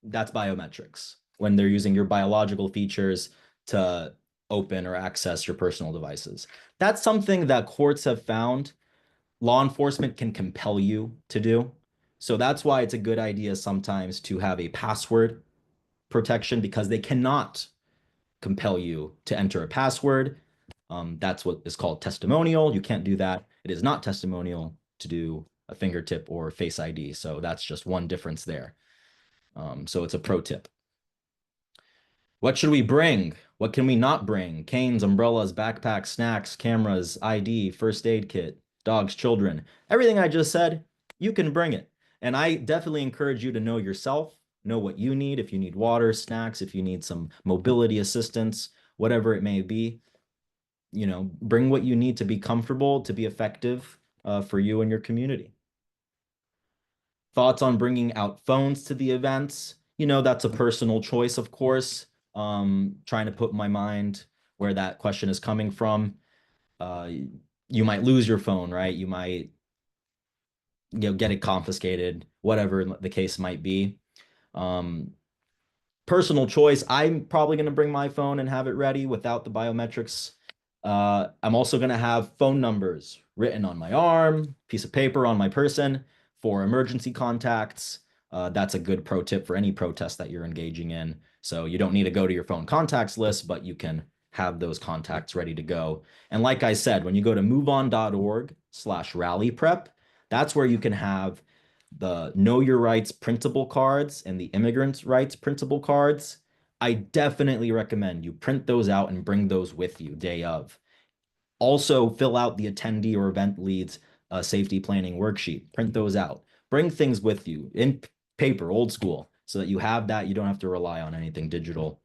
Speaker 1: That's biometrics when they're using your biological features to open or access your personal devices. That's something that courts have found law enforcement can compel you to do. So that's why it's a good idea sometimes to have a password protection because they cannot compel you to enter a password. That's what is called testimonial. You can't do that. It is not testimonial to do a fingertip or face ID. So that's just one difference there. So it's a pro tip. What should we bring? What can we not bring? Canes, umbrellas, backpacks, snacks, cameras, ID, first aid kit, dogs, children. Everything I just said, you can bring it. And I definitely encourage you to know yourself, know what you need. If you need water, snacks, if you need some mobility assistance, whatever it may be, you know, bring what you need to be comfortable, to be effective for you and your community. Thoughts on bringing out phones to the events? You know, that's a personal choice, of course. Trying to put my mind where that question is coming from. You might lose your phone, right? You might, get it confiscated, whatever the case might be. Personal choice. I'm probably going to bring my phone and have it ready without the biometrics. I'm also going to have phone numbers written on my arm, piece of paper on my person for emergency contacts. That's a good pro tip for any protest that you're engaging in. So you don't need to go to your phone contacts list, but you can have those contacts ready to go. And like I said, when you go to moveon.org/rally prep, that's where you can have the Know Your Rights printable cards and the Immigrant Rights printable cards. I definitely recommend you print those out and bring those with you day of. Also, fill out the attendee or event leads safety planning worksheet. Print those out. Bring things with you in paper, old school, so that you have that. You don't have to rely on anything digital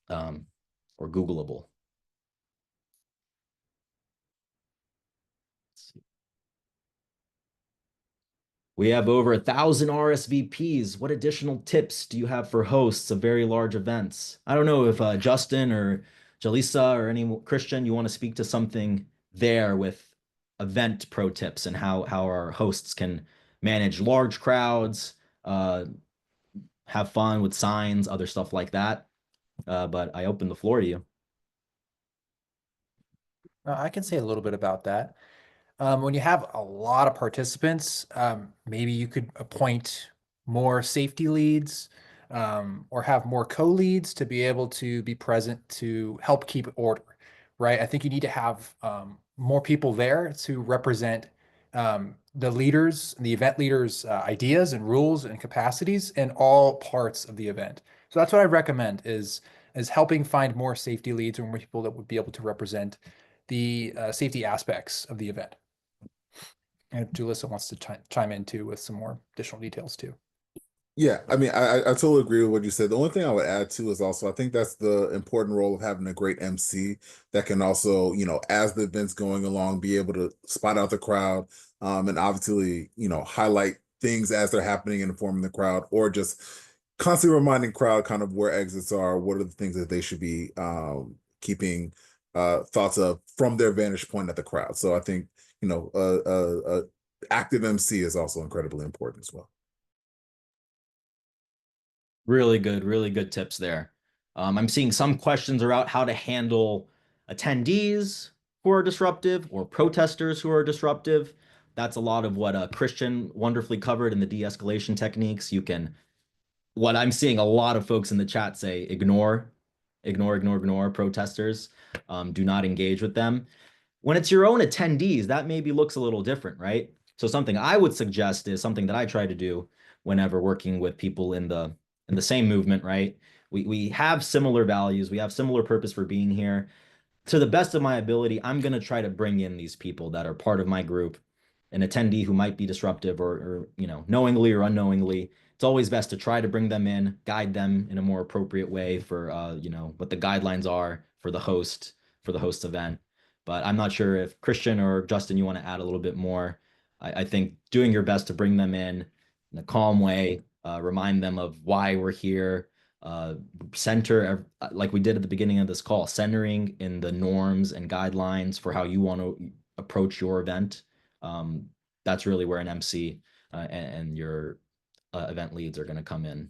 Speaker 1: or Googleable. We have over 1,000 RSVPs. What additional tips do you have for hosts of very large events? I don't know if Justin or Jaleesa or any Christian, you want to speak to something there with event pro tips and how our hosts can manage large crowds, have fun with signs, other stuff like that. But I open the floor to you.
Speaker 3: I can say a little bit about that. When you have a lot of participants, maybe you could appoint more safety leads or have more co-leads to be able to be present to help keep order, right? I think you need to have more people there to represent the leaders, the event leaders' ideas and rules and capacities in all parts of the event. So that's what I recommend is helping find more safety leads or more people that would be able to represent the safety aspects of the event. And Julissa wants to chime in too with some more additional details too.
Speaker 2: Yeah, I mean, I totally agree with what you said. The only thing I would add too is also I think that's the important role of having a great MC that can also, as the event's going along, be able to spot out the crowd, and obviously, highlight things as they're happening and informing the crowd, or just constantly reminding crowd kind of where exits are, what are the things that they should be keeping thoughts of from their vantage point at the crowd. So I think, you know, active MC is also incredibly important as well.
Speaker 1: Really good tips there. I'm seeing some questions about how to handle attendees who are disruptive or protesters who are disruptive. That's a lot of what Christian wonderfully covered in the de-escalation techniques. You can, what I'm seeing a lot of folks in the chat say, ignore protesters. Do not engage with them. When it's your own attendees, that maybe looks a little different, right? So something I would suggest is something that I try to do whenever working with people in the same movement, right? We have similar values, we have similar purpose for being here. To the best of my ability, I'm going to try to bring in these people that are part of my group, an attendee who might be disruptive or you know, knowingly or unknowingly. It's always best to try to bring them in, guide them in a more appropriate way for you know, what the guidelines are for the host event. But I'm not sure if Christian or Justin, you want to add a little bit more. I think doing your best to bring them in a calm way, remind them of why we're here, center, like we did at the beginning of this call, centering in the norms and guidelines for how you want to approach your event. That's really where an MC and your event leads are going to come in.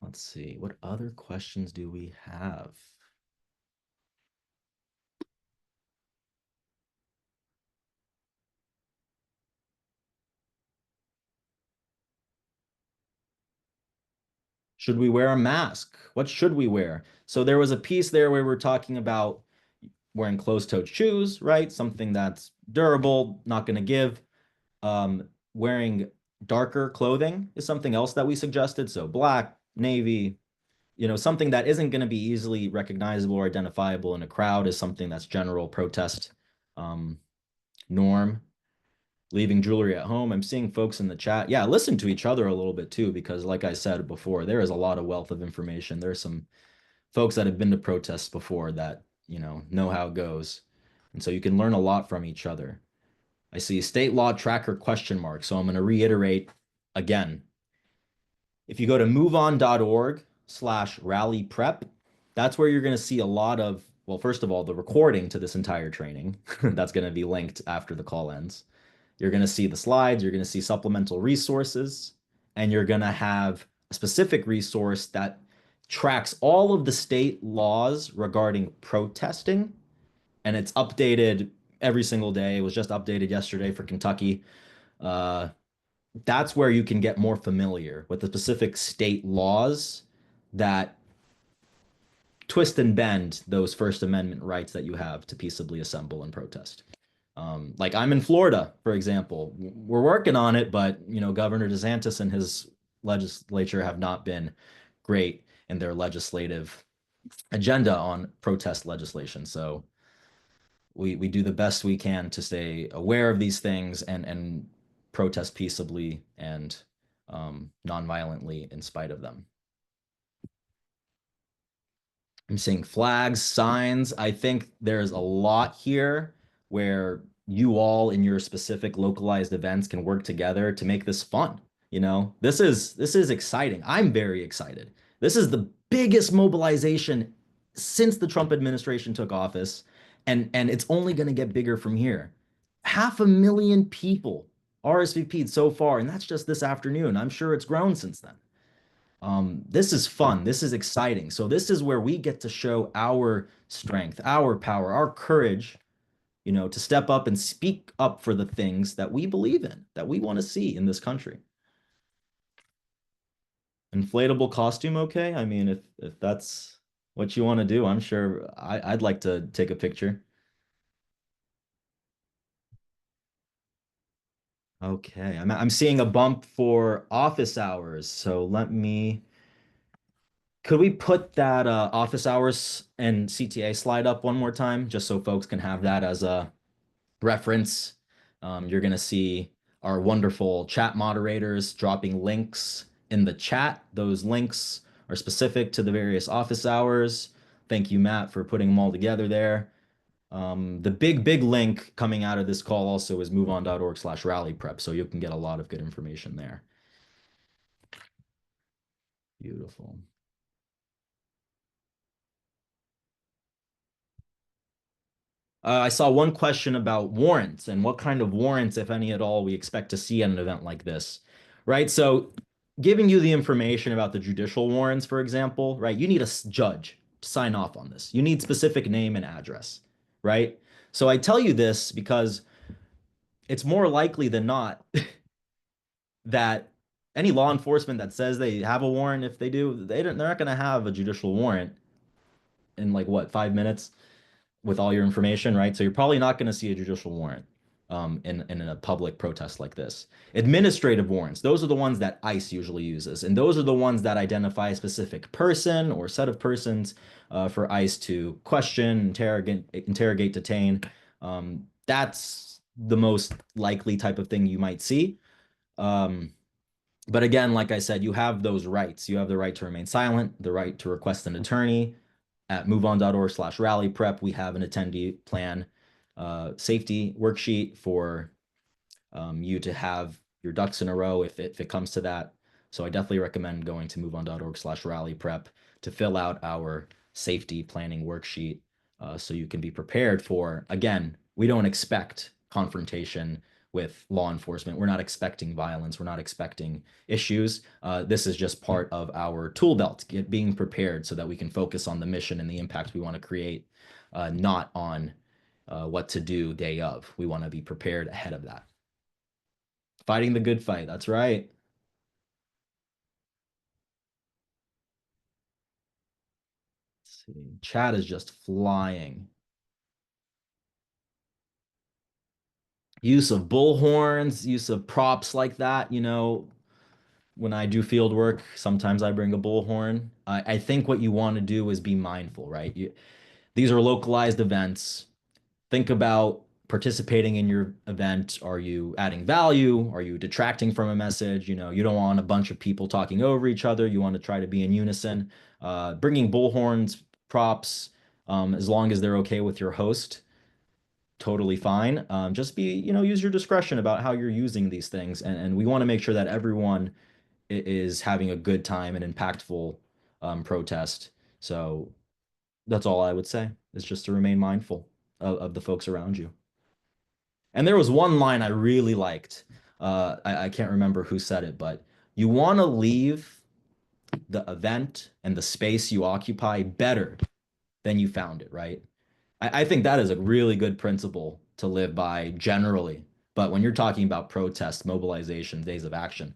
Speaker 1: Let's see, what other questions do we have? Should we wear a mask? What should we wear? So there was a piece there where we're talking about wearing closed-toed shoes, right? Something that's durable, not going to give. Wearing darker clothing is something else that we suggested. So black, navy, you know, something that isn't going to be easily recognizable or identifiable in a crowd is something that's general protest norm. Leaving jewelry at home. I'm seeing folks in the chat. Yeah, listen to each other a little bit too, because like I said before, there is a lot of wealth of information. There's some folks that have been to protests before that, you know how it goes. And so you can learn a lot from each other. I see state law tracker question mark. So I'm going to reiterate again. If you go to moveon.org/rally prep, that's where you're going to see a lot of, well, first of all, the recording to this entire training. That's going to be linked after the call ends. You're going to see the slides, you're going to see supplemental resources, and you're going to have a specific resource that tracks all of the state laws regarding protesting, and it's updated every single day. It was just updated yesterday for Kentucky. That's where you can get more familiar with the specific state laws that twist and bend those First Amendment rights that you have to peaceably assemble and protest. Like I'm in Florida, for example. We're working on it, but you know, Governor DeSantis and his legislature have not been great in their legislative agenda on protest legislation. So we do the best we can to stay aware of these things and protest peaceably and non-violently in spite of them. I'm seeing flags, signs. I think there's a lot here where you all in your specific localized events can work together to make this fun. You know, this is exciting. I'm very excited. This is the biggest mobilization since the Trump administration took office, and it's only going to get bigger from here. 500,000 people RSVP'd so far, and that's just this afternoon. I'm sure it's grown since then. This is fun. This is exciting. So this is where we get to show our strength, our power, our courage, you know, to step up and speak up for the things that we believe in, that we want to see in this country. Inflatable costume, okay? I mean, if that's what you want to do, I'm sure I'd like to take a picture. Okay, I'm seeing a bump for office hours. So could we put that office hours and CTA slide up one more time, just so folks can have that as a reference? You're going to see our wonderful chat moderators dropping links in the chat. Those links are specific to the various office hours. Thank you, Matt, for putting them all together there. The big link coming out of this call also is moveon.org/rally prep, so you can get a lot of good information there. Beautiful. I saw one question about warrants and what kind of warrants, if any at all, we expect to see at an event like this, right? So giving you the information about the judicial warrants, for example, right? You need a judge to sign off on this. You need specific name and address, right? So I tell you this because it's more likely than not that any law enforcement that says they have a warrant, if they do, they're not going to have a judicial warrant in like what, 5 minutes with all your information, right? So you're probably not going to see a judicial warrant in a public protest like this. Administrative warrants, those are the ones that ICE usually uses, and those are the ones that identify a specific person or set of persons for ICE to question, interrogate, detain. That's the most likely type of thing you might see. But again, like I said, you have those rights. You have the right to remain silent, the right to request an attorney. At moveon.org/rally prep, we have an attendee plan safety worksheet for you to have your ducks in a row if it comes to that. So I definitely recommend going to moveon.org/rally prep to fill out our safety planning worksheet so you can be prepared for, again, we don't expect confrontation with law enforcement. We're not expecting violence. We're not expecting issues. This is just part of our tool belt, being prepared so that we can focus on the mission and the impact we want to create, not on what to do day of. We want to be prepared ahead of that. Fighting the good fight. That's right. Let's see. Chat is just flying. Use of bullhorns, use of props like that. You know, when I do field work, sometimes I bring a bullhorn. I think what you want to do is be mindful, right? These are localized events. Think about participating in your event. Are you adding value? Are you detracting from a message? You know, you don't want a bunch of people talking over each other. You want to try to be in unison. Bringing bullhorns, props, as long as they're okay with your host, totally fine. Just be, use your discretion about how you're using these things. And we want to make sure that everyone is having a good time and impactful protest. So that's all I would say, is just to remain mindful of the folks around you. And there was one line I really liked. I can't remember who said it, but you want to leave the event and the space you occupy better than you found it, right? I think that is a really good principle to live by generally. But when you're talking about protest, mobilization, days of action,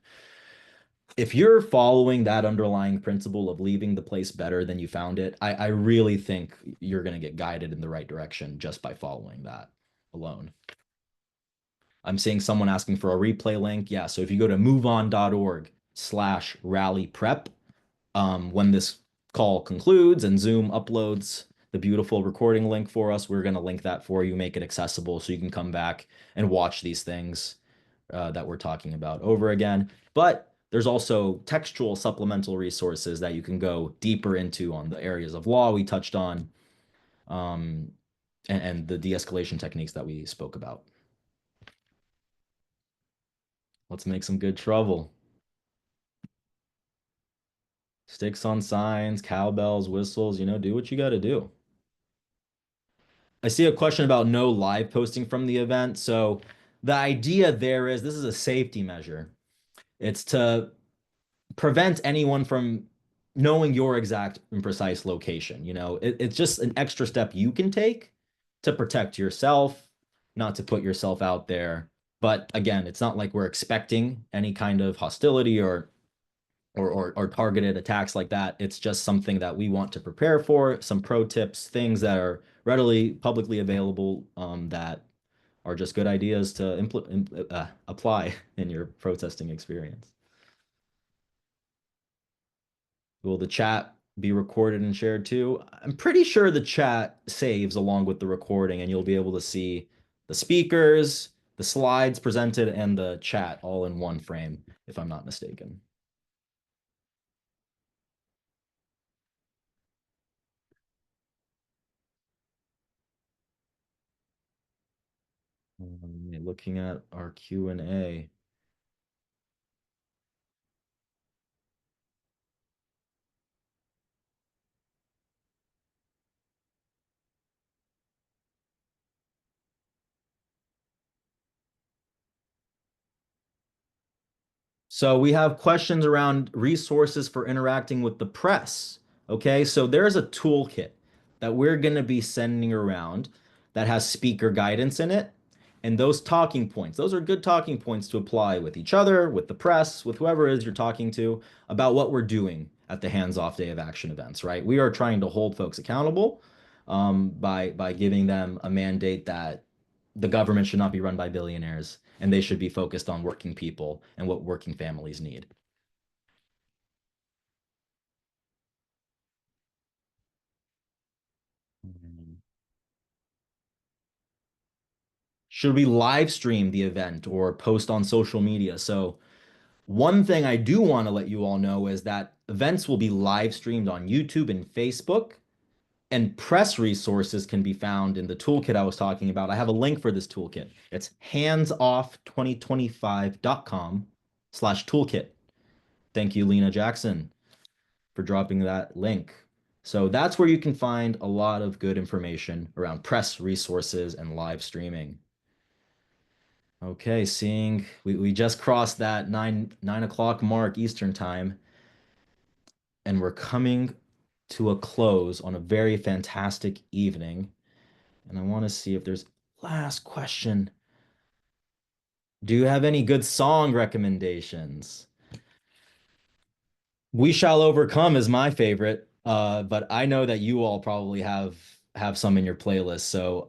Speaker 1: if you're following that underlying principle of leaving the place better than you found it, I really think you're going to get guided in the right direction just by following that alone. I'm seeing someone asking for a replay link. Yeah, so if you go to moveon.org/rally prep, when this call concludes and Zoom uploads the beautiful recording link for us, we're going to link that for you, make it accessible so you can come back and watch these things that we're talking about over again. But there's also textual supplemental resources that you can go deeper into on the areas of law we touched on, and the de-escalation techniques that we spoke about. Let's make some good trouble. Sticks on signs, cowbells, whistles, do what you got to do. I see a question about no live posting from the event. So the idea there is this is a safety measure. It's to prevent anyone from knowing your exact and precise location. It's just an extra step you can take to protect yourself, not to put yourself out there. But again, it's not like we're expecting any kind of hostility or targeted attacks like that. It's just something that we want to prepare for, some pro tips, things that are readily publicly available that are just good ideas to apply in your protesting experience. Will the chat be recorded and shared too? I'm pretty sure the chat saves along with the recording, and you'll be able to see the speakers, the slides presented, and the chat all in one frame, if I'm not mistaken. Looking at our Q&A. So we have questions around resources for interacting with the press. Okay, so there's a toolkit that we're going to be sending around that has speaker guidance in it. And those talking points, those are good talking points to apply with each other, with the press, with whoever it is you're talking to about what we're doing at the hands-off day of action events, right? We are trying to hold folks accountable by giving them a mandate that the government should not be run by billionaires and they should be focused on working people and what working families need. Should we live stream the event or post on social media? So one thing I do want to let you all know is that events will be live streamed on YouTube and Facebook, and press resources can be found in the toolkit I was talking about. I have a link for this toolkit. It's handsoff2025.com/toolkit. Thank you, Lena Jackson, for dropping that link. So that's where you can find a lot of good information around press resources and live streaming. Okay, seeing we just crossed that 9 o'clock mark Eastern time, and we're coming to a close on a very fantastic evening. And I want to see if there's last question. Do you have any good song recommendations? We Shall Overcome is my favorite, but I know that you all probably have some in your playlist. So,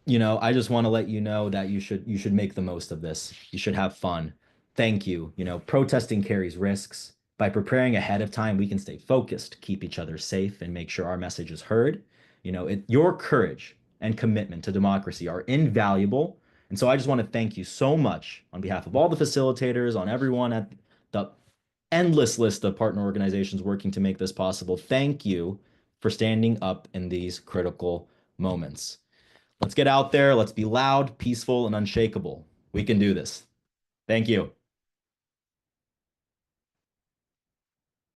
Speaker 1: I just want to let you know that you should make the most of this. You should have fun. Thank you. Protesting carries risks. By preparing ahead of time, we can stay focused, keep each other safe, and make sure our message is heard. Your courage and commitment to democracy are invaluable. And so I just want to thank you so much on behalf of all the facilitators, on everyone at the endless list of partner organizations working to make this possible. Thank you for standing up in these critical moments. Let's get out there. Let's be loud, peaceful, and unshakable. We can do this. Thank you.